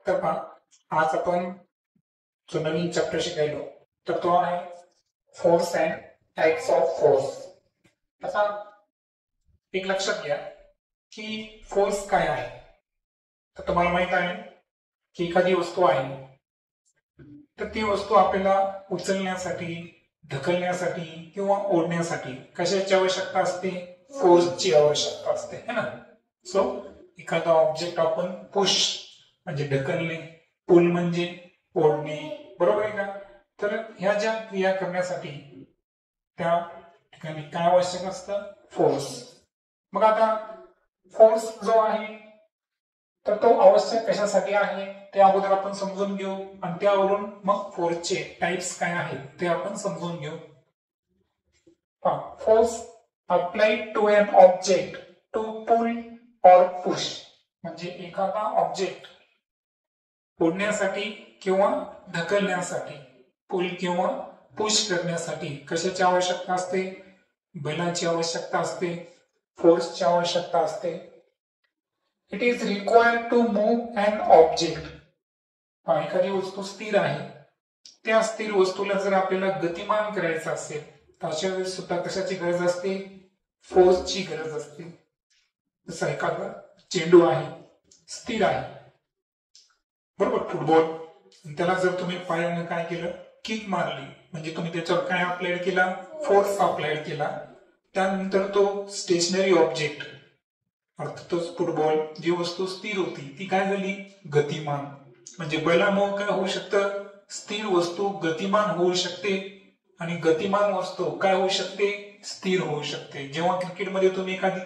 तर पहा आज आपण जो नवीन चॅप्टर शिकायलो तर तो आहे force and types of force. आता एक लक्षात घ्या की फोर्स काय आहे. तर तुम्हाला माहित आहे की एखादी वस्तू आहे तर ती वस्तू आपल्याला उचलण्यासाठी, ढकलण्यासाठी किंवा ओढण्यासाठी कशाची आवश्यकता असते? फोर्सची आवश्यकता असते है ना. सो एखादा ऑब्जेक्ट आपण पुश म्हणजे ढकलणे, पुल म्हणजे ओढणे, बरोबर आहे का. तर ह्या ज्या क्रिया करण्यासाठी त्या ठिकाणी काय आवश्यक असतं? फोर्स. मग आता फोर्स जो आहे तर तो आवश्यक कशासाठी आहे ते अगोदर आपण समजून घेऊ आणि त्यावरून मग फोर्सचे टाइप्स काय आहेत ते आपण समजून घेऊ. Force applied to an object to pull or push म्हणजे एखादा ऑब्जेक्ट ओढण्यासाठी किंवा ढकलण्यासाठी, पुल किंवा पुश करण्यासाठी कशाची आवश्यकता असते? बलाची आवश्यकता असते, फोर्सची आवश्यकता असते. It is required to move an object. एखादी वस्तू स्थिर आहे, त्या स्थिर वस्तूला जर आपल्याला गतिमान करायचं असेल तर अशा वेळेस सुद्धा कशाची गरज असते? फोर्सची गरज असते. जसं एखादा चेंडू आहे, स्थिर आहे, बरोबर, फुटबॉल, त्याला जर तुम्ही पायाने काय केलं? किक मारली म्हणजे तुम्ही त्याच्यावर काय अप्लाइड केला? फोर्स अप्लाइड केला. त्यानंतर तो स्टेशनरी ऑब्जेक्ट अर्थातच फुटबॉल जी वस्तू स्थिर होती ती काय झाली? गतिमान. म्हणजे बलामुळे काय होऊ शकतं? स्थिर वस्तू गतिमान होऊ शकते आणि गतिमान वस्तू काय होऊ शकते? स्थिर होऊ शकते. जेव्हा क्रिकेटमध्ये तुम्ही एखादी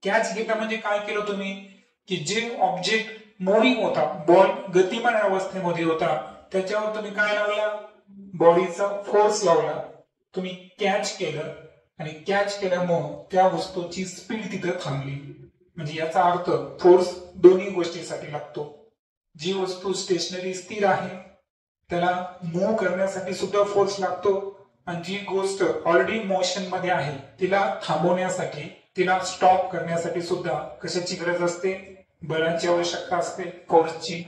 कॅच घेता म्हणजे काय केलं तुम्ही? की जे ऑब्जेक्ट मूव्हिंग होता, बॉल गतिमान अवस्थेमध्ये होता, त्याच्यावर तुम्ही काय लावला? बॉडीचा फोर्स लावला, तुम्ही कॅच केलं आणि कॅच केल्यामुळे त्या वस्तूची स्पीड तिथं थांबली. म्हणजे याचा अर्थ फोर्स दोन्ही गोष्टीसाठी लागतो. जी वस्तू स्टेशनरी स्थिर आहे त्याला मूव्ह करण्यासाठी सुद्धा फोर्स लागतो आणि जी गोष्ट ऑलरेडी मोशन मध्ये आहे तिला थांबवण्यासाठी, तिला स्टॉप करण्यासाठी सुद्धा कशाची गरज असते? बलाची आवश्यकता असते, फोर्सची.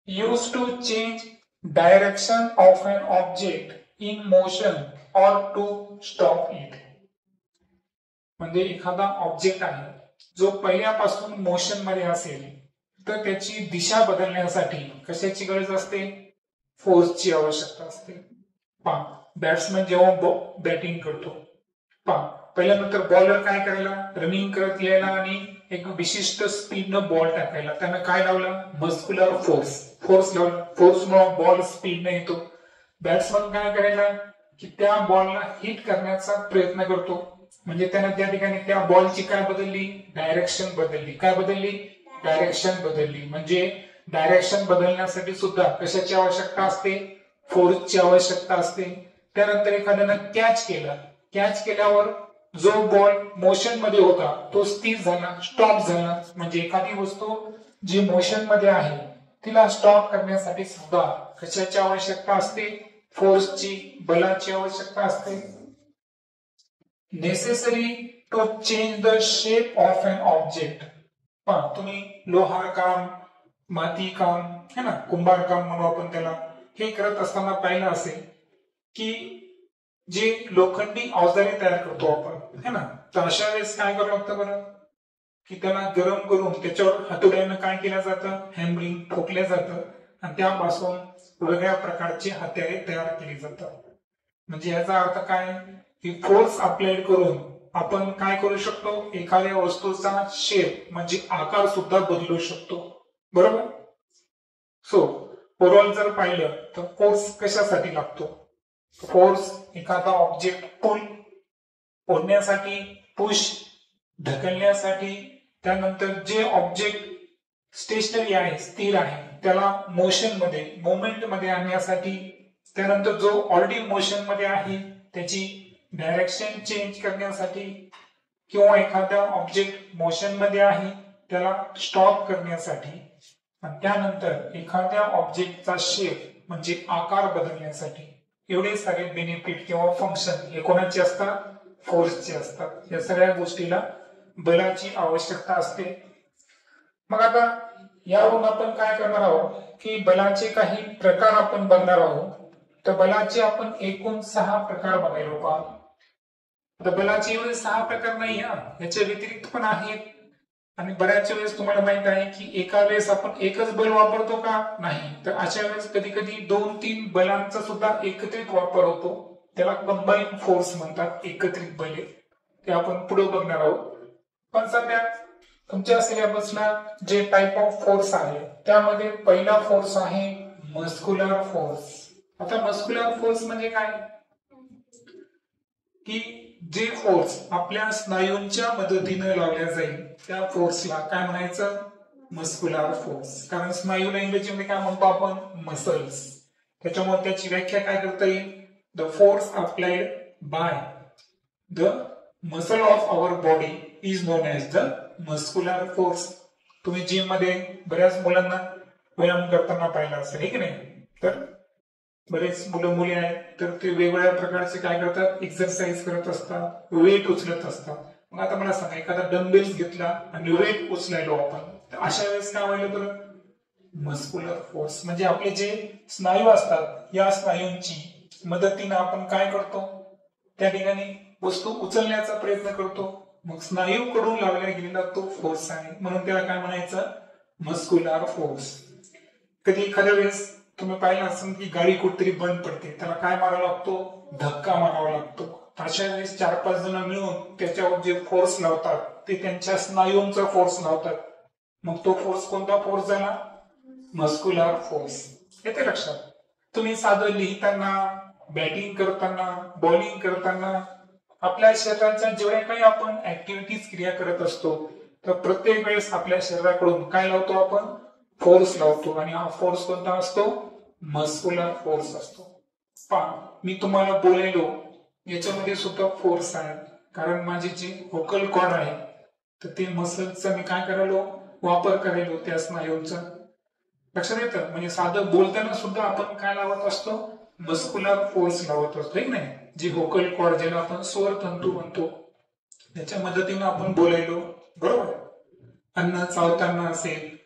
Use to change direction of an object in motion or to stop it. म्हणजे एखादा ऑब्जेक्ट आहे जो पहिल्यापासून मोशन मध्ये असेल तर त्याची दिशा बदलण्यासाठी कशाची गरज असते? फोर्सची आवश्यकता असते. बॅट्समॅन जेव्हा बॅटिंग करतो, पहिल्यानंतर बॉलर काय करायला? रनिंग करत यायला आणि एक विशिष्ट स्पीडनं बॉल टाकायला. त्यानं काय लावलं? मस्क्युलर फोर्स लावला. फोर्समुळे बॉल स्पीडनं येतो. बॅट्समॅन काय करायला? की त्या बॉलला हिट करण्याचा प्रयत्न करतो. म्हणजे त्यानं त्या ठिकाणी त्या बॉलची काय बदलली? डायरेक्शन बदलली. काय बदलली? डायरेक्शन बदलली. म्हणजे डायरेक्शन बदलण्यासाठी सुद्धा कशाची आवश्यकता असते? फोर्सची आवश्यकता असते. त्यानंतर एखाद्यानं कॅच केला, कॅच केल्यावर जो बॉल मोशन मध्ये होता तो स्थिर झाला, स्टॉप झाला. म्हणजे एखादी वस्तू जी मोशन मध्ये आहे तिला स्टॉप करण्यासाठी सुद्धा कशाची आवश्यकता असते? फोर्सची, बलाची आवश्यकता असते. Necessary to change the shape of an object. तुम्ही लोहार काम, माती काम है ना, कुंभार काम म्हणू आपण त्याला, हे करत असताना पाहिलं असेल की जे लोखंडी अवजारे तयार करतो आपण है ना, तर अशा वेळेस काय करावं लागतं बरं? की त्याला गरम करून त्याच्यावर हातोड्यानं काय केलं जातं? हॅमरिंग ठोकलं जातं आणि त्यापासून वेगळ्या प्रकारची हत्यारे तयार केली जातात. म्हणजे याचा अर्थ काय? की फोर्स अप्लाइड करून आपण काय करू शकतो? एखाद्या वस्तूचा शेप म्हणजे आकार सुद्धा बदलू शकतो, बरोबर. सो ओव्हरऑल जर पाहिलं तर फोर्स कशासाठी लागतो? फोर्स एखादा ऑब्जेक्ट पुल ओढण्यासाठी, पुश ढकलण्यासाठी, त्यानंतर जे ऑब्जेक्ट स्टेशनरी आहे, स्थिर आहे, त्याला मोशन मध्ये, मुवमेंट मध्ये आणण्यासाठी, त्यानंतर जो ऑलरेडी मोशन मध्ये आहे त्याची डायरेक्शन चेंज करण्यासाठी, किंवा एखादा ऑब्जेक्ट मोशन मध्ये आहे त्याला स्टॉप करण्यासाठी, आणि त्यानंतर एखाद्या ऑब्जेक्टचा शेप म्हणजे आकार बदलण्यासाठी. एवढे सारे बेनिफिट किंवा फंक्शन हे कोणाचे असतात? फोर्सचे असतात. या सगळ्या गोष्टीला बलाची आवश्यकता असते. मग आता यावरून आपण काय करणार आहोत की बलाचे काही प्रकार आपण बघणार आहोत. तर बलाचे आपण एकूण 6 प्रकार बघायला पहा. तर बलाचे एवढे 6 प्रकार नाही हा, याच्या व्यतिरिक्त पण आहेत. आणि बऱ्याच वेळेस तुम्हाला माहित आहे की एका वेळेस आपण एकच बल वापरतो का? नाही. तर अशा वेळेस कधी कधी 2-3 बलांचा सुद्धा एकत्रित वापर होतो. त्याला कंबाईन फोर्स म्हणतात, एकत्रित बले. ते आपण पुढे बघणार आहोत. पण सध्या तुमच्या सिलेबसला जे टाइप ऑफ फोर्स आहे त्यामध्ये पहिला फोर्स आहे मस्क्युलर फोर्स. आता मस्क्युलर फोर्स म्हणजे काय की जे फोर्स आपल्या स्नायूंच्या मदतीने लावल्या जाईल त्या फोर्सला काय म्हणायचं? Muscular force. कारण स्नायूला इंग्रजीमध्ये काय म्हणतो आपण? मसल्स. त्याच्यामुळे त्याची व्याख्या काय करता येईल? The force applied by the muscle of our body is known as the muscular force. तुम्ही जिम मध्ये बऱ्याच मुलांना व्यायाम करताना पाहिलं असेल, हे की नाही? तर बरेच मुलं मुली आहेत तर ते वेगवेगळ्या प्रकारचे काय करतात? एक्सरसाइज करत असतात, वेट उचलत असतात. मग आता मला सांगा, एखादा डंबेल्स घेतला आणि वेट उचलायलो आपण, तर अशा वेळेस काय व्हायला बरं? Muscular force. म्हणजे आपले जे स्नायू असतात या स्नायूंची मदतीने आपण काय करतो? त्या ठिकाणी वस्तू उचलण्याचा प्रयत्न करतो. मग स्नायू कडून लावला गेलेला तो फोर्स आहे, म्हणून त्याला काय म्हणायचं? Muscular force. कधी एखाद्या वेळेस तुम्ही पाहिलं असेल की गाडी कुठतरी बंद पडते, त्याला काय मारावा लागतो? धक्का मारावा लागतो. अशा वेळेस 4-5 जण मिळून त्याच्यावर जे फोर्स लावतात ते त्यांच्या स्नायूंचा फोर्स लावतात. मग तो फोर्स कोणता फोर्स झाला? Muscular force. येते लक्षात? तुम्ही साधं लिहिताना, बॅटिंग करताना, बॉलिंग करताना, आपल्या शरीराच्या जेवढ्या काही आपण ऍक्टिव्हिटीज क्रिया करत असतो तर प्रत्येक वेळेस आपल्या शरीराकडून काय लावतो आपण? फोर्स लावतो. आणि हा फोर्स कोणता असतो? मस्क्युलर फोर्स असतो. मी तुम्हाला बोलायलो याच्यामध्ये सुद्धा फोर्स आहे, कारण माझे जे व्होकल कॉर्ड आहे तर ते मसल्सचा मी काय करायलो? वापर करायलो त्या स्नायूंचा. लक्षात येतं? म्हणजे साधं बोलताना सुद्धा आपण काय लावत असतो? मस्क्युलर फोर्स लावत असतो, एक नाही? जे व्होकल कॉर्ड, ज्याला आपण स्वर तंतू म्हणतो, त्याच्या मदतीने आपण बोलायलो, बरोबर? अन्न चावताना असेल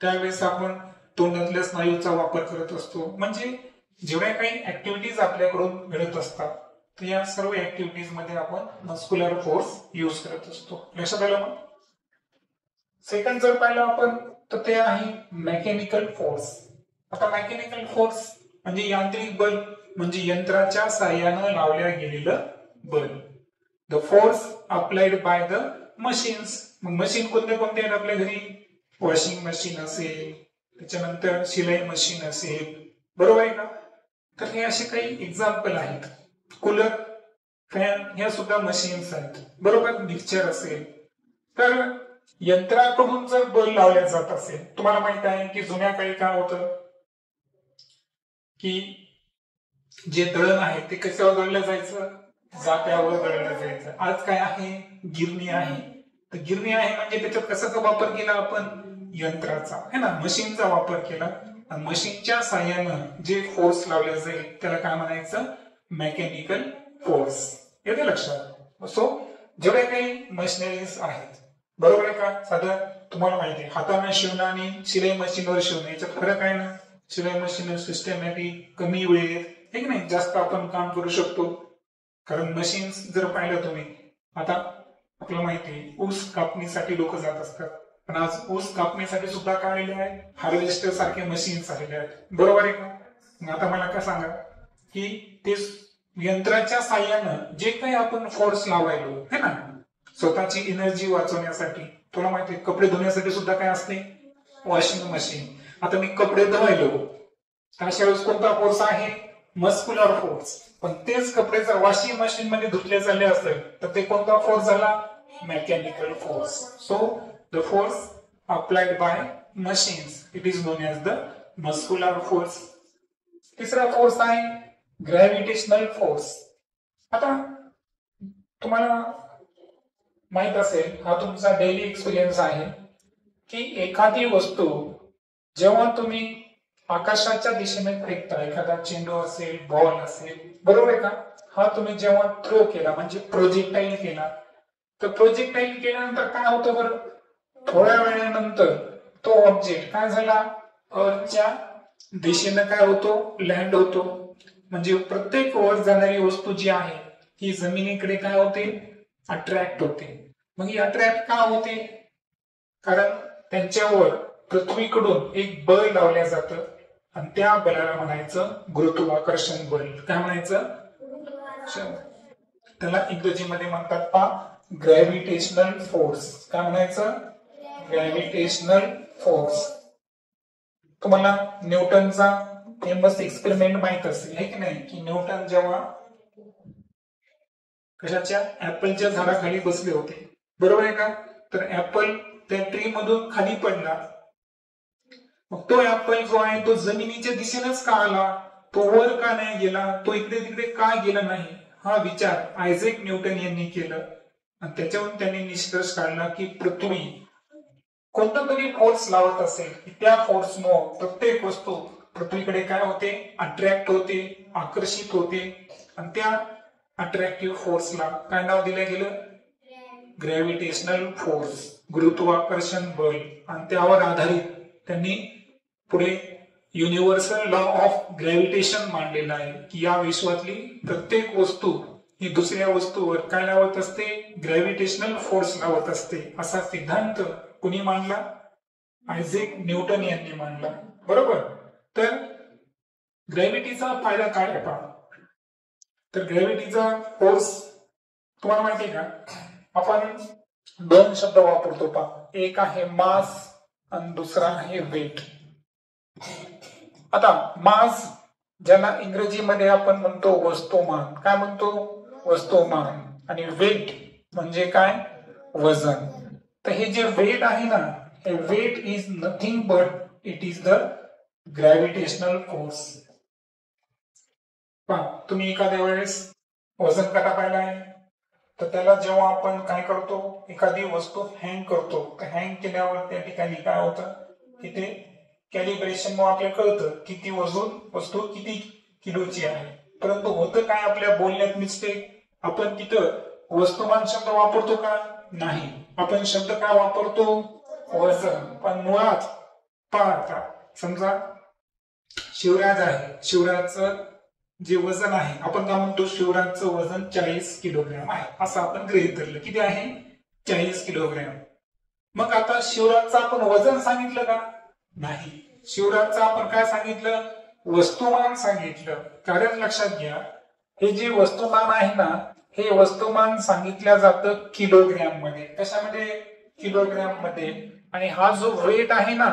त्यावेळेस आपण तोंडातल्या स्नायूचा वापर करत असतो. म्हणजे जेवढ्या काही ऍक्टिव्हिटीज आपल्याकडून घडत असतात तर या सर्व ऍक्टिव्हिटीज मध्ये आपण मस्क्युलर फोर्स युज करत असतो. लक्षात आलं? मग सेकंड जर पाहिलं आपण तर ते आहे मेकॅनिकल फोर्स. आता मेकॅनिकल फोर्स म्हणजे यांत्रिक बल, म्हणजे यंत्राच्या साह्यानं लावल्या गेलेलं बल. The force applied by the machines. मग मशीन कोणते कोणते आहेत आपल्या घरी? वॉशिंग मशीन असेल, त्याच्यानंतर शिलाई मशीन असेल, बरोबर आहे का? तर हे असे काही एक्झाम्पल आहेत. कूलर, फॅन, ह्या सुद्धा मशीन्स आहेत, बरोबर? मिक्सचर असेल. तर यंत्राकडून जर बल लावल्या जात असेल, तुम्हाला माहित आहे की जुन्या काळी काय होतं की जे दळण आहे ते कशावर दळलं जायचं? जात्यावर दळलं जायचं. आज काय आहे? गिरणी आहे. तर गिरणी आहे म्हणजे त्याच्यात कशाचा वापर केला आपण? यंत्राचा, है ना? मशीनचा वापर केला. मशीनच्या साह्यानं जे फोर्स लावले जाईल त्याला काय म्हणायचं? Mechanical force. येते लक्षात? सो जेवढे काही मशिनरीज आहेत, बरोबर आहे का? साधं तुम्हाला माहिती आहे, हाताने शिवणं आणि शिलाई मशीनवर शिवणं याच्यात फरक आहे ना? शिलाई मशीन सिस्टमॅटिक, कमी वेळेत, ठीक नाही, जास्त आपण काम करू शकतो. कारण मशीन जर पाहिलं तुम्ही, आता आपल्याला माहिती आहे ऊस कापणीसाठी लोक जात असतात, पण आज ऊस कापणीसाठी सुद्धा काय आलेले आहे? हार्वेस्टर सारखे मशीन्स आलेले आहेत, बरोबर आहे का? आता मला काय सांगा की ते यंत्राच्या साह्यानं जे काही आपण फोर्स लावायलो है ना, स्वतःची एनर्जी वाचवण्यासाठी. तुला माहिती आहे कपडे धुण्यासाठी सुद्धा काय असते? Washing machine. आता मी कपडे धुवायलो, अशा वेळेस कोणता फोर्स आहे? Muscular force. पण तेच कपडे जर वॉशिंग मशीन मध्ये धुतले झाले असेल तर ते कोणता फोर्स झाला? Mechanical force. So the force applied by machines, it is known as the muscular force. तिसरा फोर्स आहे ग्रॅव्हिटेशनल फोर्स. आता तुम्हाला माहित असेल, हा तुमचा डेली एक्सपिरियन्स आहे की एखादी वस्तू जेव्हा तुम्ही आकाशाच्या दिशेने फेकता, एखादा चेंडू असेल, बॉल असेल, बरोबर आहे का? हा तुम्ही जेव्हा थ्रो केला म्हणजे प्रोजेक्टाईल केला, तर प्रोजेक्टाईल केल्यानंतर काय होतं बरं? थोड्या वेळानंतर तो ऑब्जेक्ट काय झाला, अर्थच्या दिशेनं काय होतो, लँड होतो. म्हणजे प्रत्येक वर जाणारी वस्तू जी आहे ही जमिनीकडे काय होते, अट्रॅक्ट होते. मग ही अट्रॅक्ट का होते, कारण त्यांच्यावर पृथ्वीकडून एक बल लावल्या जातं आणि त्या बलाला म्हणायचं गुरुत्वाकर्षण बल. काय म्हणायचं, त्याला इंग्रजीमध्ये म्हणतात पा ग्रॅव्हिटेशनल फोर्स. काय म्हणायचं, ग्रॅव्हिटेशनल फोर्स. तुम्हाला न्यूटनचा फेमस एक्सपेरिमेंट माहित असेल आहे की नाही, की न्यूटन जेव्हा कशाच्या ऍपलच्या झाडाखाली बसले होते, बरोबर आहे का, तर ऍपल त्या ट्री मधून खाली पडला. मग तो ऍपल जो आहे तो जमिनीच्या दिशेनेच का आला, तो वर का नाही गेला, तो इकडे तिकडे का गेला नाही, हा विचार आयझॅक न्यूटन यांनी केलं. आणि त्याच्यावरून त्यांनी निष्कर्ष काढला की पृथ्वी कोणता तरी फोर्स लावत असेल की त्या फोर्समुळे प्रत्येक वस्तू पृथ्वीकडे काय होते, अट्रॅक्ट होते, आकर्षित होते. आणि त्या अट्रॅक्टिव्ह फोर्सला काय नाव दिलं गेलं, ग्रॅव्हिटेशनल फोर्स, गुरुत्वाकर्षण बल. आणि त्यावर आधारित त्यांनी पुढे युनिव्हर्सल लॉ ऑफ ग्रॅव्हिटेशन मांडलेला आहे की या विश्वातली प्रत्येक वस्तू ही दुसऱ्या वस्तूवर काय लावत असते, ग्रॅव्हिटेशनल फोर्स लावत असते. असा सिद्धांत कुणी मांडला, आयझॅक न्यूटन यांनी मांडला. बरोबर. तर ग्रॅव्हिटीचा फायदा काय आहे पहा, तर ग्रॅव्हिटीचा फोर्स तुम्हाला माहिती आहे का, आपण दोन शब्द वापरतो पहा, एक आहे मास आणि दुसरा आहे वेट. आता मास ज्याला इंग्रजीमध्ये आपण म्हणतो वस्तुमान, काय म्हणतो, वस्तुमान. आणि वेट म्हणजे काय, वजन. तर हे जे वेट आहे ना, हे weight is nothing but it is the gravitational force. तुम्ही एखाद्या वेळेस वजन काटा पाहिला आहे, तर त्याला जेव्हा आपण काय करतो, एखादी वस्तू हँग करतो, तर हँग केल्यावर त्या ठिकाणी काय होतं की ते कॅलिब्रेशन मग आपल्याला कळतं की ती वस्तू किती किलोची आहे. परंतु होतं काय, आपल्या बोलण्यात मिस्टेक, आपण तिथं वस्तुमान शब्द वापरतो का, नाही, आपण शब्द काय वापरतो, वजन. पण मुळात पहा, समजा शिवराज आहे, शिवराजचं जे वजन आहे, आपण काय म्हणतो, शिवराजचं वजन 40 किलोग्रॅम आहे असं आपण गृहीत धरलं. किती आहे, 40 किलोग्रॅम. मग आता शिवराजचं आपण वजन सांगितलं का, नाही, शिवराजचं आपण काय सांगितलं, वस्तुमान सांगितलं. कारण लक्षात घ्या, हे जे वस्तुमान आहे ना, हे वस्तुमान सांगितलं जातं किलोग्रॅम मध्ये. कशामध्ये, किलोग्रॅम मध्ये. आणि हा जो वेट आहे ना,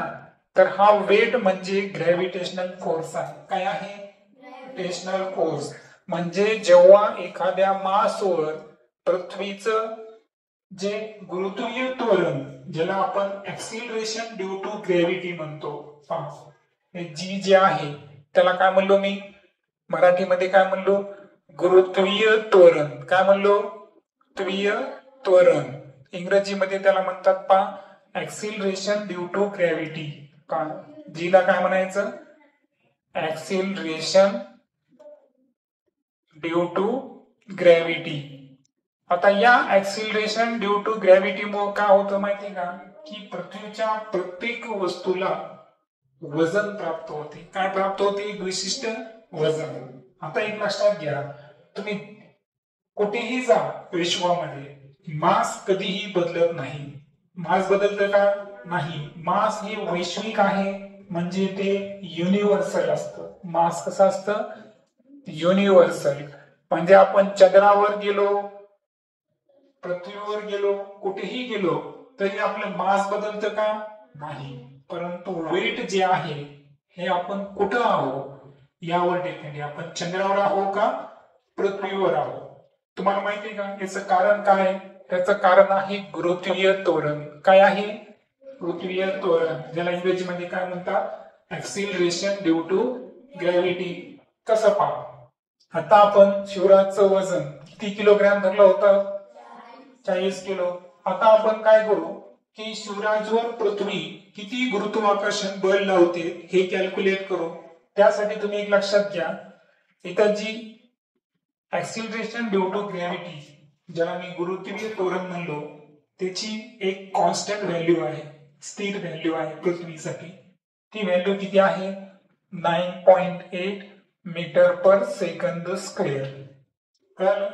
तर हा वेट म्हणजे ग्रॅव्हिटेशनल फोर्स आहे. काय आहे, ग्रॅव्हिटेशनल फोर्स. म्हणजे जेव्हा एखाद्या मासवर पृथ्वीचं जे गुरुत्वीय त्वरण, ज्याला आपण ऍक्सिलरेशन ड्यू टू ग्रॅव्हिटी म्हणतो, जी जे आहे त्याला काय म्हणलो मी, मराठीमध्ये काय म्हणलो, गुरुत्वीय त्वरण. काय म्हणलो, गुरुत्वीय त्वरण. इंग्रजीमध्ये त्याला म्हणतात पहा ऍक्सिलरेशन ड्यू टू ग्रॅव्हिटी. का, जीला काय म्हणायचं, ऍक्सिलरेशन ड्यू टू ग्रॅव्हिटी. आता या ऍक्सिलरेशन ड्यू टू ग्रॅव्हिटी मुळे काय होतं माहिती का, की पृथ्वीच्या प्रत्येक वस्तूला वजन प्राप्त होते. काय प्राप्त होते, एक विशिष्ट वजन. आता एक लक्षात घ्या, तुम्ही कुठेही जा विश्वामध्ये, मास कधीही बदलत नाही. मास बदलतं का, नाही. मास हे वैश्विक आहे, म्हणजे ते युनिव्हर्सल असतं. मास कसं असतं, युनिव्हर्सल. म्हणजे आपण चंद्रावर गेलो, पृथ्वीवर गेलो, कुठेही गेलो तरी आपलं मास बदलतं का, नाही. परंतु वेट जे आहे हे आपण कुठं आहोत यावर डिपेंड आहे. आपण चंद्रावर आहोत का पृथ्वीवर आहोत. तुम्हाला माहिती आहे का याचं कारण काय, त्याचं कारण आहे गुरुत्वीय त्वरण. काय आहे, गुरुत्वीय त्वरण, ज्याला इंग्रजीमध्ये काय म्हणतात, ऍक्सिलरेशन ड्यू टू ग्रॅव्हिटी. कसं पहा, आता आपण शिवराजचं वजन किती किलोग्रॅम धरलं होतं, 40 किलो. आता आपण काय करू की शिवराजवर पृथ्वी किती गुरुत्वाकर्षण बल लावते हे कॅल्क्युलेट करू. त्यासाठी तुम्ही एक लक्षात घ्या, इथं जी ऍक्सिलरेशन ड्यू टू ग्रॅव्हिटी, ज्याला मी गुरुत्वीय त्वरण म्हणलो, त्याची एक कॉन्स्टंट व्हॅल्यू आहे. स्थिर व्हॅल्यू आहे पृथ्वीसाठी, ती व्हॅल्यू किती आहे 9.8 मीटर पर सेकंद स्क्वेअर. कळलं?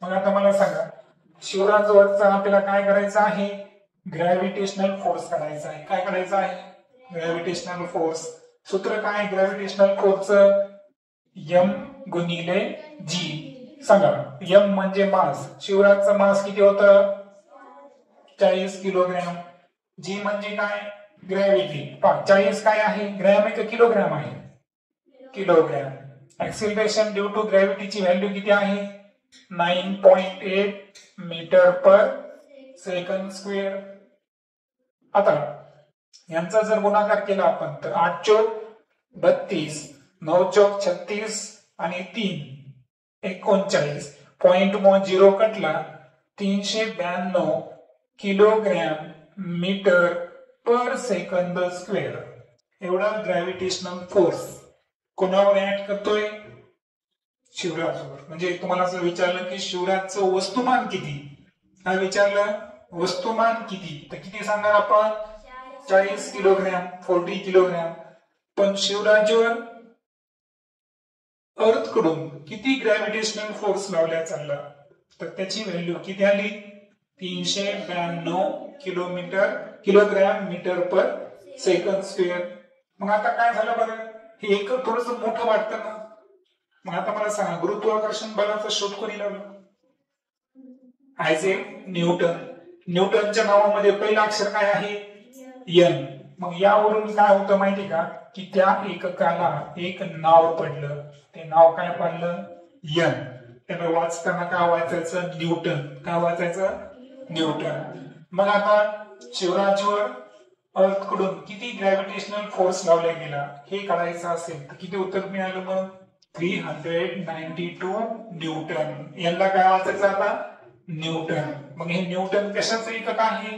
मग आता मला सांगा शिवराजवरचा आपल्याला काय करायचं आहे, ग्रॅव्हिटेशनल फोर्स करायचा आहे. काय करायचं आहे, ग्रॅव्हिटेशनल फोर्स. सूत्र काय ग्रॅव्हिटेशनल फोर्सचं, एम गुणिले जी. सांगा एम म्हणजे मास, शिवराजचं मास किती होतं 40 किलोग्रॅम. जी म्हणजे काय ग्रॅव्हिटी. 40 काय आहे ग्रॅम आहे का किलोग्रॅम आहे, किलोग्रॅम. ऍक्सिलरेशन ड्यू टू ग्रॅव्हिटीची व्हॅल्यू किती आहे 9.8 मीटर पर सेकंद स्क्वेअर. आता यांचा जर गुणाकार केला आपण तर 8 चौक 32, 9 चौक 36 आणि 3 39. पॉइंट मग 0 कटला, 392 kilogram metre per second square एवढा ग्रॅव्हिटेशनल फोर्स कोणावर ऍक्ट करतोय, शिवराजवर. म्हणजे तुम्हाला जर विचारलं की शिवराजचं वस्तुमान किती, काय विचारलं वस्तुमान किती, तर किती सांगणार आपण 40 किलोग्रॅम 40 किलोग्रॅम. पण शिवराजवर अर्थ कडून किती ग्रॅव्हिटेशनल फोर्स लावल्या चालला, तर त्याची व्हॅल्यू किती आली 392 kilogram metre per second square. मग आता काय झालं बरं, हे एक थोडस मोठं वाटतं ना. मग आता मला सांगा गुरुत्वाकर्षण बलाचा शोध कोणी लावला, आयझॅक न्यूटन. न्यूटनच्या नावामध्ये पहिलं अक्षर काय आहे एन. मग यावरून काय होतं माहिती का की त्या एककाला एक नाव पडलं, ते नाव काय पडलं एन. त्याला वाचताना काय वाचायचं न्यूटन, काय वाचायचं न्यूटन. मग आता शिवराजवर अर्थ कडून किती ग्रॅव्हिटेशनल फोर्स लावला गेला हे काढायचं असेल तर किती उत्तर मिळालं मग 392 न्यूटन. याला काय वाचायचं आता न्यूटन. मग हे न्यूटन कशाचं एकक आहे,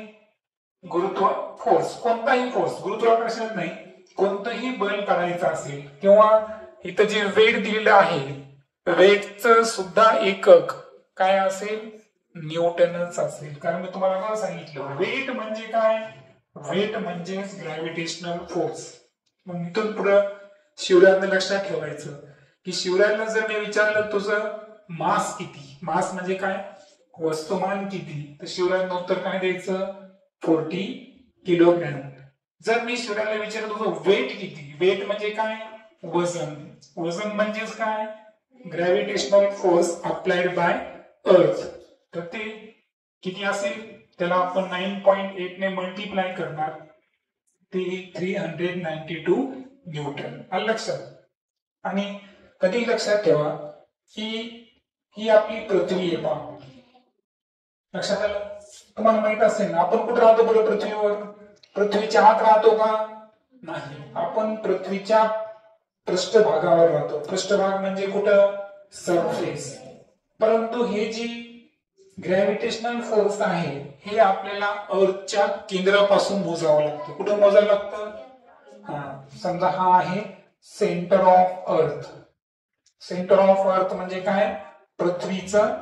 गुरुत्व फोर्स. कोणताही फोर्स, गुरुत्वाकर्षण नाही, कोणतंही बल काढायचं असेल किंवा इथं जे वेट दिलेलं आहे वेटचं सुद्धा एकक काय असेल न्यूटनच असेल. कारण मी तुम्हाला काय सांगितलं वेट म्हणजे काय, वेट म्हणजे ग्रॅव्हिटेशनल फोर्स. मग इथून पुढे शिवराजने लक्षात ठेवायचं की शिवराजला जर मी विचारलं तुझं मास किती, मास म्हणजे काय वस्तुमान किती, तर शिवराजनं उत्तर काय द्यायचं 40 किलोग्रॅम. जर मी शिवराजला विचारलं तुझं वेट किती, वेट म्हणजे काय वजन, वजन म्हणजेच काय ग्रॅव्हिटेशनल फोर्स अप्लाइड बाय अर्थ, तर ते किती असेल त्याला आपण 9.8 ने मल्टिप्लाय करणार, ते 392 न्यूटन. आलं लक्षात. आणि कधी लक्षात ठेवा की ही आपली पृथ्वी आहे पहा, लक्षात आलं. तुम्हाला माहित असेल ना आपण कुठे राहतो बरं पृथ्वीवर, पृथ्वीच्या आत राहतो का नाही, आपण पृथ्वीच्या पृष्ठभागावर राहतो. पृष्ठभाग म्हणजे कुठं सरफेस. परंतु हे जी ग्रॅव्हिटेशनल फोर्स आहे हे आपल्याला अर्थच्या केंद्रापासून मोजावं लागतं. कुठं मोजावं लागतं, समजा हा आहे centre of earth. Centre of earth म्हणजे काय पृथ्वीचं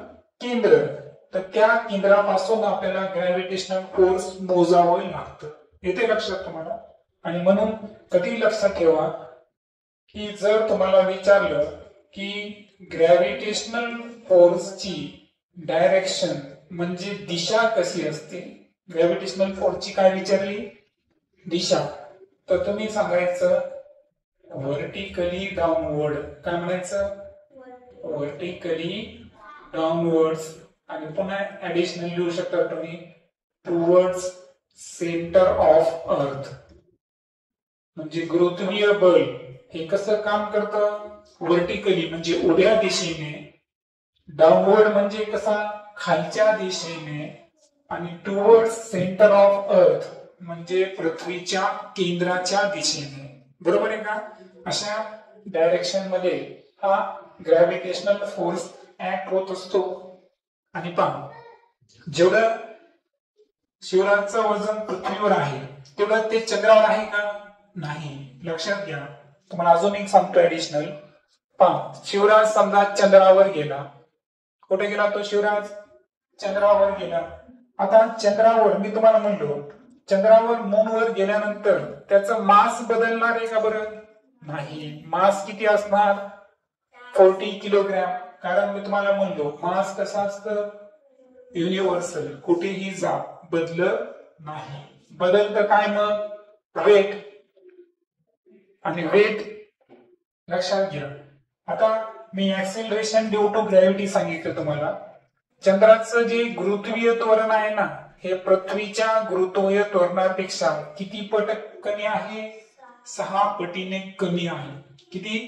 केंद्र, तर त्या केंद्रापासून आपल्याला ग्रॅव्हिटेशनल फोर्स मोजावं लागतं. येते लक्षात तुम्हाला. आणि म्हणून कधी लक्षात ठेवा की जर तुम्हाला विचारलं की ग्रॅव्हिटेशनल फोर्सची डायरेक्शन म्हणजे दिशा कशी असते, ग्रॅव्हिटेशनल फोर्सची काय विचारली दिशा, तर तुम्ही सांगायचं व्हर्टिकली डाऊनवर्ड. काय म्हणायचं व्हर्टिकली डाऊनवर्ड्स. आणि पुन्हा ऍडिशनल लिहू शकता तुम्ही टुवर्ड्स सेंटर ऑफ अर्थ. म्हणजे गुरुत्वीय बल हे कसं काम करतं व्हर्टिकली म्हणजे उभ्या दिशेने, डाऊनवर्ड म्हणजे कसा खालच्या दिशेने, आणि टुवर्ड्स सेंटर ऑफ अर्थ म्हणजे पृथ्वीच्या केंद्राच्या दिशेने. बरोबर आहे का. अशा डायरेक्शन मध्ये हा ग्रॅव्हिटेशनल फोर्स ऍक्ट होत असतो. आणि पहा जेवढं शिवराजचं वजन पृथ्वीवर आहे तेवढं ते चंद्रावर आहे का नाही. लक्षात घ्या. तुम्हाला अजून एक सांगतो ऍडिशनल. पहा शिवराज समजा चंद्रावर गेला. कुठे गेला तो शिवराज चंद्रावर गेला. आता चंद्रावर मी तुम्हाला म्हणलो चंद्रावर मूनवर गेल्यानंतर त्याचं मास बदलणार आहे का बरं? नाही. मास किती असणार? 40 किलोग्रॅम. कारण मी तुम्हाला म्हणलो मास कसा असतं? युनिव्हर्सल, कुठेही जा बदलत नाही. बदलतं काय मग? वेट. आणि वेट लक्षात घ्या. आता मी ऍक्सेलरेशन ड्यू टू ग्रॅव्हिटी सांगितलं तुम्हाला. चंद्राचं जे गुरुत्वीय त्वरण आहे ना, हे पृथ्वीच्या गुरुत्वीय त्वरणापेक्षा किती पट कमी आहे? 6 पटीने कमी आहे. किती?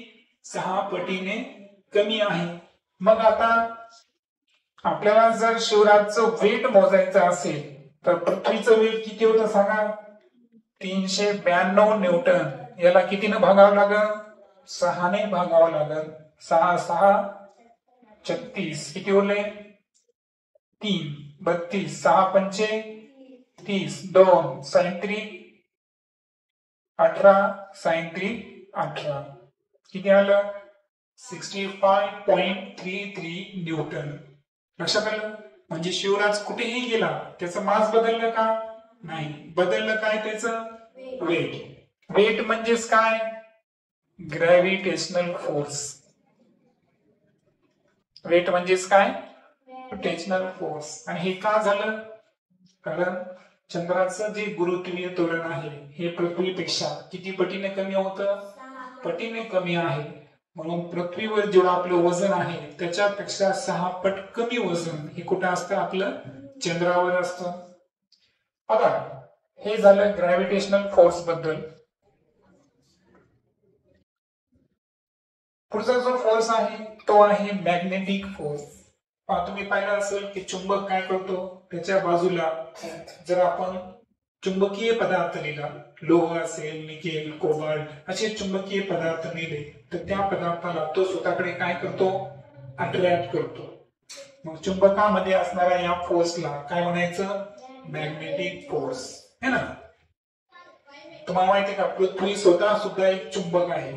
6 पटीने कमी आहे. मग आता आपल्याला जर शिवराजचं वेट मोजायचं असेल तर पृथ्वीचं वेट किती होतं सांगा? 392 न्यूटन. याला कितीनं भागावं लागेल? 6 ने भागावं लागेल. 6 6 36. किती उरले? 3 32. 6 पंचे 30. 2 33 18 33 18. किती आलं? 65.33 न्यूटन. लक्षात आलं? म्हणजे शिवराज कुठेही गेला त्याचं मास बदललं का? नाही. बदललं काय त्याचं? वेट. वेट म्हणजेच काय? Gravitational force. वेट म्हणजेच काय? Gravitational force. आणि हे का झालं? कारण चंद्राचं जे गुरुत्वीय त्वरण आहे हे पृथ्वीपेक्षा किती पटीने कमी होतं? पटीने कमी आहे. म्हणून पृथ्वीवर जेवढं आपलं वजन आहे त्याच्यापेक्षा 6 पट कमी वजन हे कुठं असतं? आपलं चंद्रावर असतं. आता हे झालं ग्रॅव्हिटेशनल फोर्स बद्दल. पुढचा जो फोर्स आहे तो आहे मॅग्नेटिक फोर्स. तुम्ही पाहिलं असेल की चुंबक काय करतो? त्याच्या बाजूला जर आपण चुंबकीय पदार्थ लिहिला, लोह असेल, निकेल, कोबाल्ट असे चुंबकीय पदार्थ लिहिले तर त्या पदार्थाला तो स्वतःकडे काय करतो? अट्रॅक्ट करतो. मग चुंबकामध्ये असणाऱ्या या फोर्सला काय म्हणायचं? मॅग्नेटिक फोर्स है ना. तुम्हाला माहिती का पृथ्वी स्वतः सुद्धा एक चुंबक आहे.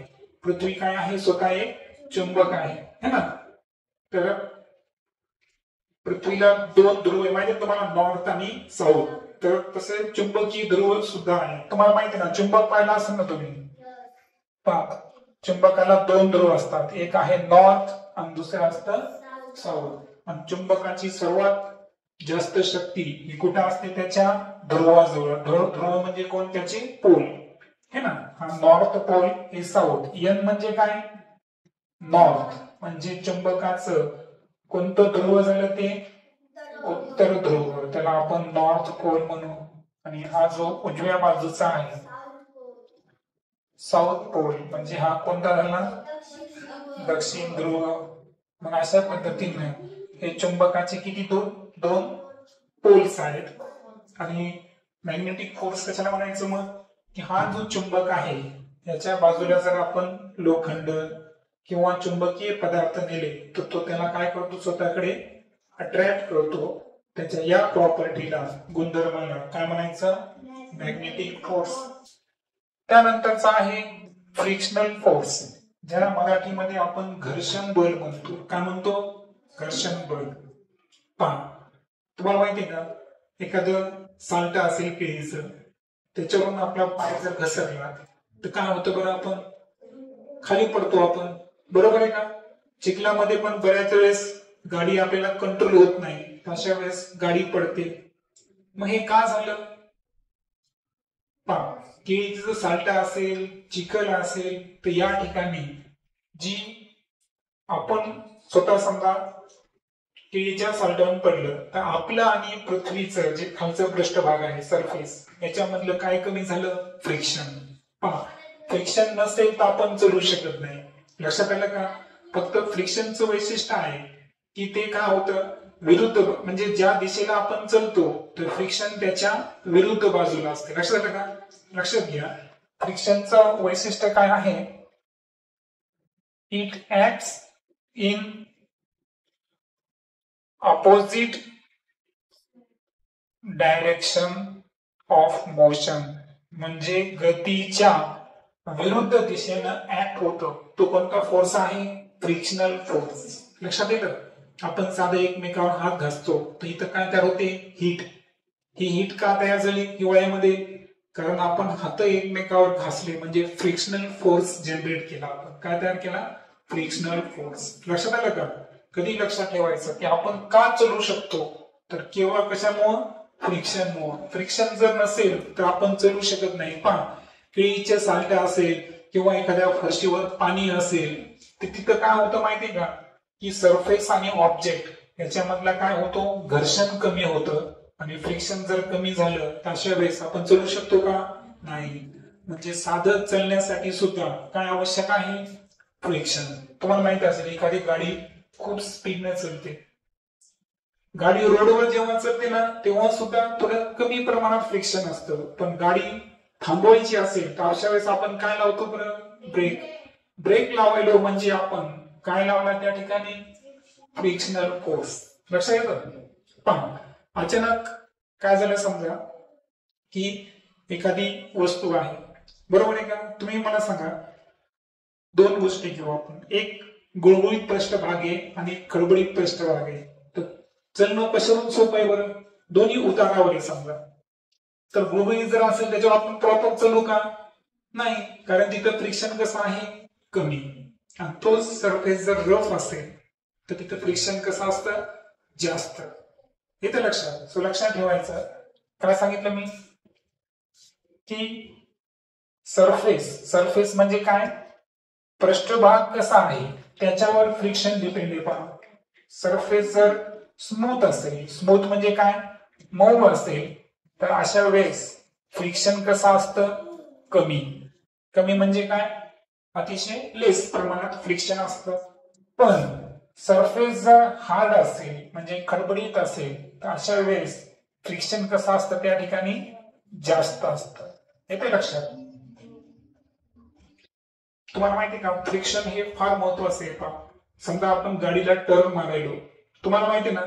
पृथ्वी काय आहे? स्वतः एक चुंबक आहे है ना. तर पृथ्वीला 2 ध्रुव आहे माहिती तुम्हाला, नॉर्थ आणि साऊथ. तर तसे चुंबकीय ध्रुव सुद्धा आहे. तुम्हाला माहिती ना, चुंबक पाहिला असेल ना तुम्ही. चुंबकाला 2 ध्रुव असतात. एक आहे नॉर्थ आणि दुसरं असतं साऊथ. आणि चुंबकाची सर्वात जास्त शक्ती ही कुठे असते? त्याच्या ध्रुवाजवळ. ध्रुव म्हणजे कोण? त्याचे पोल है ना. हा नॉर्थ पोल हे साऊथ. एन म्हणजे काय? नॉर्थ. म्हणजे चुंबकाचं कोणतं ध्रुव झालं? ते उत्तर ध्रुव. त्याला आपण नॉर्थ पोल म्हणू. आणि हा जो उजव्या बाजूचा आहे साऊथ पोल म्हणजे हा कोणता झाला? दक्षिण ध्रुव. मग अशा पद्धतीने हे चुंबकाचे किती? 2 पोल्स आहेत. आणि मॅग्नेटिक फोर्स कशाला म्हणायचं? मग की हा जो चुंबक आहे याच्या बाजूला जर आपण लोखंड किंवा चुंबकीय पदार्थ नेले तर तो त्याला काय करतो? स्वतःकडे अट्रॅक्ट करतो. त्याच्या या प्रॉपर्टीला, गुणधर्माला काय म्हणायचं? Magnetic force. त्यानंतरचा आहे फ्रिक्शनल फोर्स, ज्याला मराठीमध्ये आपण घर्षण बल म्हणतो. काय म्हणतो? घर्षण बल. पहा, तुम्हाला माहिती का एखादं साल्ट असेल केळीचं, त्याच्यावरून आपला पाय जर घसरला तर काय होतं बरं? आपण खाली पडतो आपण, बरोबर आहे का? चिखलामध्ये पण बऱ्याच वेळेस गाडी आपल्याला कंट्रोल होत नाही, अशा वेळेस गाडी पडते. मग हे का झालं? पहा, केळीचं साल्ट असेल, चिखल असेल तर या ठिकाणी जी आपण स्वतः समजा केळीच्या साल्टावरून पडलं तर आपलं आणि पृथ्वीचं जे खालचं पृष्ठभाग आहे, सरफेस, याच्यामधलं काय कमी झालं? फ्रिक्शन. पहा, फ्रिक्शन नसेल तर आपण चलू शकत नाही. लक्षात आलं का? फक्त फ्रिक्शनचं वैशिष्ट्य आहे की ते काय होतं? विरुद्ध, म्हणजे ज्या दिशेला आपण चलतो तर फ्रिक्शन त्याच्या विरुद्ध बाजूला असते. लक्षात आलं का? लक्षात घ्या, फ्रिक्शनचं वैशिष्ट्य काय आहे? It acts in opposite direction of motion. म्हणजे गतीच्या विरुद्ध दिशेनं ऍक्ट होतो. तो कोणता फोर्स आहे? Frictional force. लक्षात येतं? आपण साधं एकमेकावर हात घासतो तर इथं काय तयार होते? हीट. ही हीट का तयार झाली हिवाळ्यामध्ये? कारण आपण हात एकमेकावर घासले म्हणजे फ्रिक्शनल फोर्स जनरेट केला. आपण काय तयार केला? Frictional force. लक्षात आलं का? कधी लक्षात ठेवायचं की आपण का चालू शकतो, तर केवळ कशामुळं? फ्रिक्शनमुळं. फ्रिक्शन जर नसेल तर आपण चालू शकत नाही. पहा, केळीच्या सालट्या असेल किंवा एखाद्या फरशीवर पाणी असेल तर तिथं काय होतं माहितीये का, की सरफेस आणि ऑब्जेक्ट याच्यामधला काय होतो? घर्षण कमी होतं. आणि फ्रिक्शन जर कमी झालं तर अशा वेळेस आपण चालू शकतो का? नाही. म्हणजे साधं चालण्यासाठी सुद्धा काय आवश्यक आहे? फ्रिक्शन. तुम्हाला माहिती असेल एखादी गाडी खूप स्पीडने चालते, गाडी रोडवर जेव्हा चालते ना तेव्हा सुद्धा थोडं कमी प्रमाणात फ्रिक्शन असतं. पण गाडी थांबवायची असेल तर अशा वेळेस आपण काय लावतो बरं? ब्रेक. ब्रेक लावायलो म्हणजे आपण काय लावला त्या ठिकाणी? Frictional force. लक्षात येतं? पण अचानक काय झालं, समजा की एखादी वस्तू आहे, बरोबर आहे का? तुम्ही मला सांगा, दोन गोष्टी घेऊ आपण. एक गुळगुळीत पृष्ठभाग आहे आणि एक खडबडीत पृष्ठभाग आहे. तर चलणं कशावरून सोपं आहे बरं? दोन्ही उतारावर आहे समजा. तर गुळगुळीत जर असेल त्याच्यावर आपण प्रॉपर चालू का? नाही, कारण तिथं फ्रिक्शन कसं आहे? कमी. आणि तोच सरफेस जर रफ असेल तर तिथं फ्रिक्शन कसं असतं? जास्त. हे तर लक्षात ठेवायचं. काय सांगितलं मी? की सरफेस म्हणजे काय? पृष्ठभाग कसा आहे त्याच्यावर फ्रिक्शन डिपेंड आहे. पहा, सरफेस जर स्मूथ असेल, स्मूथ म्हणजे काय? मऊ असेल, तर अशा वेळेस फ्रिक्शन कसं असतं? कमी. कमी म्हणजे काय? अतिशय लेस प्रमाणात फ्रिक्शन असतं. पण सरफेस जर हार्ड असेल म्हणजे खडबडीत असेल तर अशा वेळेस फ्रिक्शन कसं असतं त्या ठिकाणी? जास्त असतं. येते लक्षात? तुम्हाला माहिती का, फ्रिक्शन हे फार महत्वाचं आहे. पहा, समजा आपण गाडीला टर्न मारायलो, तुम्हाला माहिती ना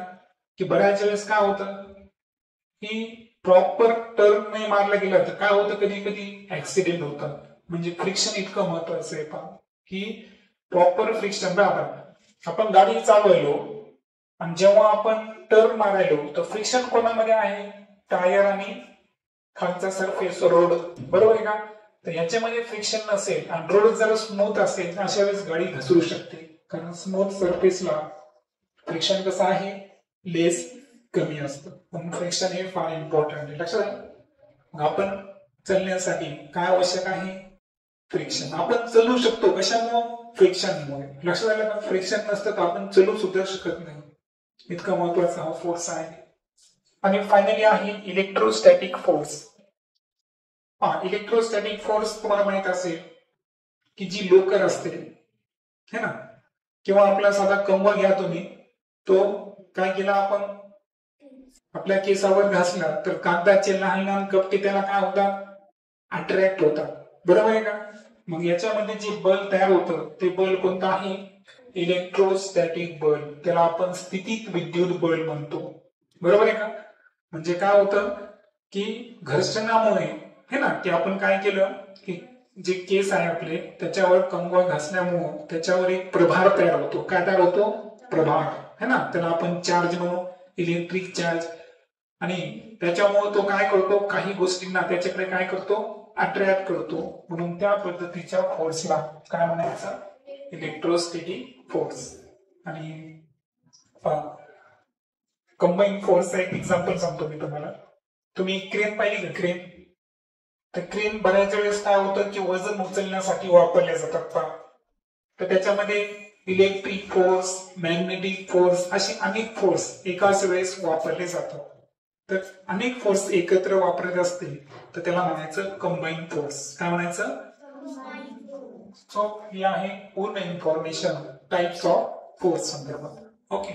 की बऱ्याच वेळेस काय होतं की प्रॉपर टर्न नाही मारला गेला तर काय होतं? कधी कधी ऍक्सिडेंट होतात. म्हणजे फ्रिक्शन इतकं महत्वाचं आहे. पहा की प्रॉपर फ्रिक्शन. आपण गाडी चालवायलो आणि जेव्हा आपण टर्न मारायलो तर फ्रिक्शन कोणामध्ये आहे? टायर आणि खालचा सरफेस रोड, बरोबर आहे का? तर याच्यामध्ये फ्रिक्शन नसेल आणि रोड जर स्मूथ असेल तर अशा वेळेस गाडी घसरू शकते. कारण स्मूथ सरफेसला फ्रिक्शन कसं आहे? लेस, कमी असतं. म्हणून फ्रिक्शन हे फार इम्पॉर्टंट आहे. लक्षात आहे? आपण चालण्यासाठी काय आवश्यक आहे? फ्रिक्शन. आपण चालू शकतो कशामुळे? फ्रिक्शनमुळे. लक्षात आलं का? फ्रिक्शन नसतं तर आपण चालू सुद्धा शकत नाही. इतका महत्वाचा हा फोर्स आहे. आणि फायनली आहे इलेक्ट्रोस्टॅटिक फोर्स. इलेक्ट्रोस्टॅटिक फोर्स तुम्हाला माहित असेल की जी लोकर असते है ना, किंवा आपला साधा कंबळ घ्या तुम्ही, तो काय केला आपण? आपल्या केसावर घासला तर कागदाचे लहान लहान कपटे त्याला काय होतात? अट्रॅक्ट होतात. बरोबर आहे का? मग याच्यामध्ये जे बल तयार होतं ते बल कोणतं आहे? इलेक्ट्रोस्टॅटिक बल. त्याला आपण स्थितीत विद्युत बल म्हणतो. बरोबर आहे का? म्हणजे काय होतं की घर्षणामुळे है ना, की आपण काय केलं की जे केस आहे आपले त्याच्यावर कंगवा घासल्यामुळे त्याच्यावर एक प्रभार तयार होतो. काय तयार होतो? प्रभार, है ना. त्याला आपण चार्ज म्हणू, इलेक्ट्रिक चार्ज. आणि त्याच्यामुळे तो काय करतो? काही गोष्टींना त्याच्याकडे काय करतो? अट्रॅक्ट करतो. म्हणून त्या पद्धतीच्या फोर्सला काय म्हणायचं? Electrostatic force. आणि कंबाईन फोर्सचा एक एक्झाम्पल सांगतो मी तुम्हाला. तुम्ही क्रेन पाहिली का? क्रेन. तर क्रेन बऱ्याच वेळेस काय होतं की वजन उचलण्यासाठी वापरल्या जातात. तर त्याच्यामध्ये इलेक्ट्रिक फोर्स, मॅग्नेटिक फोर्स असे अनेक फोर्स एकाच वेळेस वापरले जातात. तर अनेक फोर्स एकत्र वापरत असतील तर त्याला म्हणायचं कंबाईन फोर्स. काय म्हणायचं? सो ही आहे पूर्ण इन्फॉर्मेशन टाइप्स ऑफ फोर्स संदर्भात. ओके.